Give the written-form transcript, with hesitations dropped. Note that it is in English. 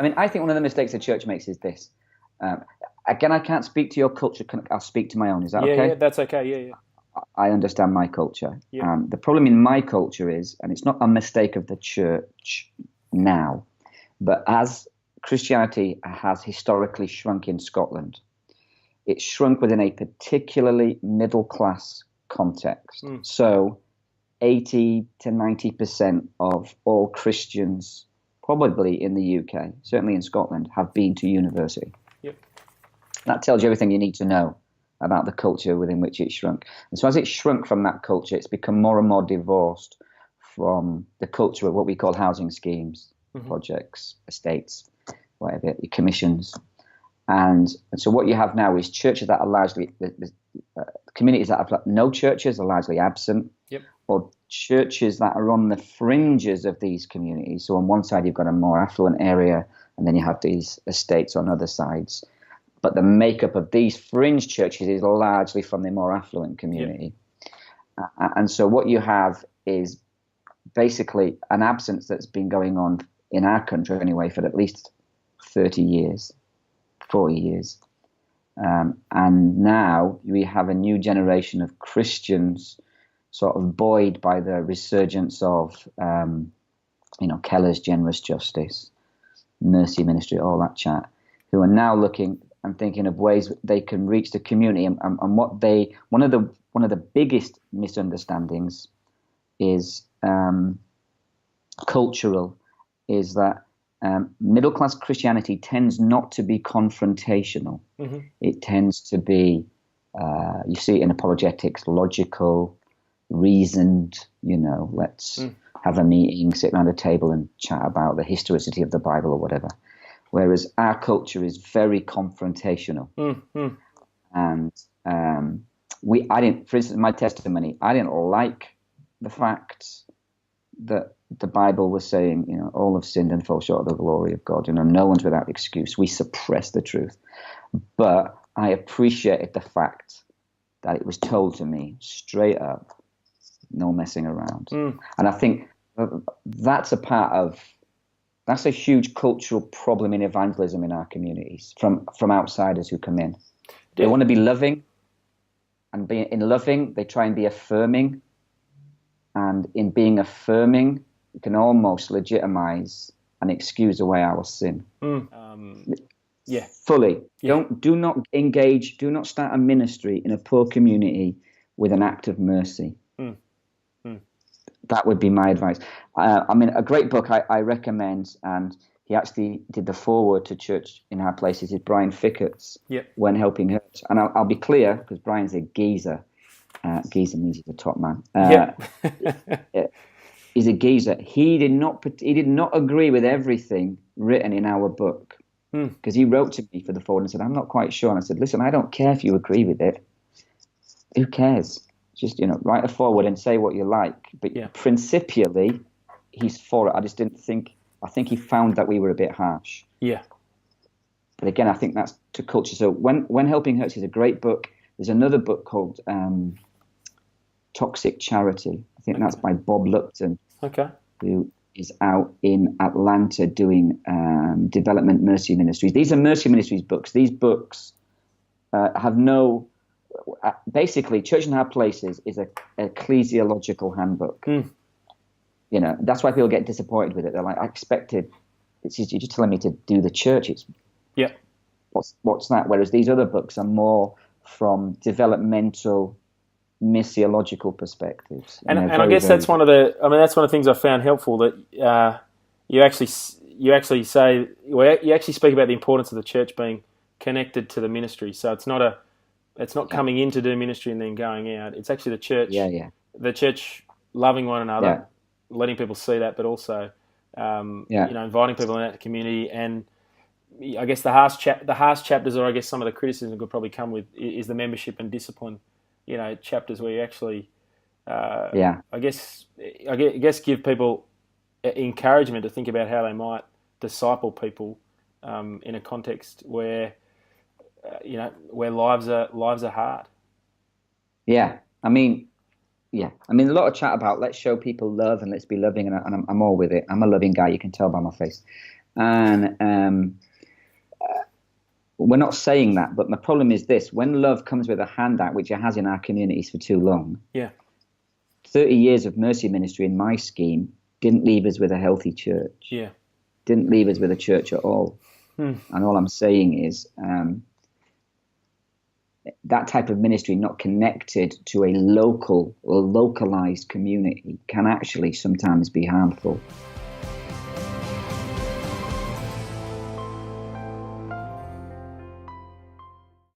I mean, I think one of the mistakes the church makes is this. Again, I can't speak to your culture. I'll speak to my own. Is that okay? Yeah, that's okay. Yeah. I understand my culture. Yeah. The problem in my culture is, and it's not a mistake of the church now, but as Christianity has historically shrunk in Scotland, it shrunk within a particularly middle class context. So 80 to 90% of all Christians, probably in the UK, certainly in Scotland, have been to university. Yep. That tells you everything you need to know about the culture within which it shrunk. And so as it shrunk from that culture, it's become more and more divorced from the culture of what we call housing schemes, projects, estates, whatever, commissions. And so what you have now is churches that are largely, communities that have no churches are largely absent, or churches that are on the fringes of these communities. So on one side, you've got a more affluent area, and then you have these estates on other sides. But the makeup of these fringe churches is largely from the more affluent community. And so what you have is basically an absence that's been going on in our country anyway for at least 30 years, 40 years. And now we have a new generation of Christians sort of buoyed by the resurgence of, Keller's generous justice, mercy ministry, all that chat, who are now looking and thinking of ways they can reach the community. And one of the biggest misunderstandings is cultural, is that middle class Christianity tends not to be confrontational. It tends to be, you see it in apologetics, logical, reasoned, let's have a meeting, sit around a table and chat about the historicity of the Bible or whatever. Whereas our culture is very confrontational. And I didn't, for instance, my testimony, I didn't like the fact that the Bible was saying, all have sinned and fall short of the glory of God. No one's without excuse. We suppress the truth. But I appreciated the fact that it was told to me straight up, no messing around. And I think that's a huge cultural problem in evangelism in our communities from outsiders who come in. They want to be loving, and in loving, they try and be affirming. And in being affirming, you can almost legitimize and excuse away our sin. Fully. Do not engage, do not start a ministry in a poor community with an act of mercy. That would be my advice. A great book I recommend, and he actually did the foreword to Church in Hard Places, is Brian Fickert's When Helping Hurts. And I'll be clear, because Brian's a geezer. Geezer means he's a top man. He's a geezer. He did not agree with everything written in our book, because he wrote to me for the foreword and said, I'm not quite sure. And I said, listen, I don't care if you agree with it. Who cares? Just, write a forward and say what you like. But principially, he's for it. I think he found that we were a bit harsh. Yeah. But again, I think that's to culture. So When Helping Hurts is a great book. There's another book called Toxic Charity. I think that's by Bob Lupton. Who is out in Atlanta doing development mercy ministries. These are mercy ministries books. These books have no... basically, Church in Hard Places is a ecclesiological handbook. That's why people get disappointed with it. They're like, I expected, you're just telling me to do the church. What's that? Whereas these other books are more from developmental, missiological perspectives. And I guess that's one of the things I found helpful, that you actually say, you actually speak about the importance of the church being connected to the ministry. So it's not coming in to do ministry and then going out. It's actually the church. The church loving one another, letting people see that, but also, inviting people into the community. And I guess the harsh chapters, or I guess some of the criticism could probably come with, is the membership and discipline, chapters where you actually, I guess give people encouragement to think about how they might disciple people in a context where, where lives are hard. A lot of chat about let's show people love and let's be loving, and I'm all with it. I'm a loving guy, you can tell by my face. And we're not saying that, but the problem is this: when love comes with a handout, which it has in our communities for too long, 30 years of mercy ministry in my scheme didn't leave us with a healthy church. Didn't leave us with a church at all. And all I'm saying is that type of ministry not connected to a local or localized community can actually sometimes be harmful.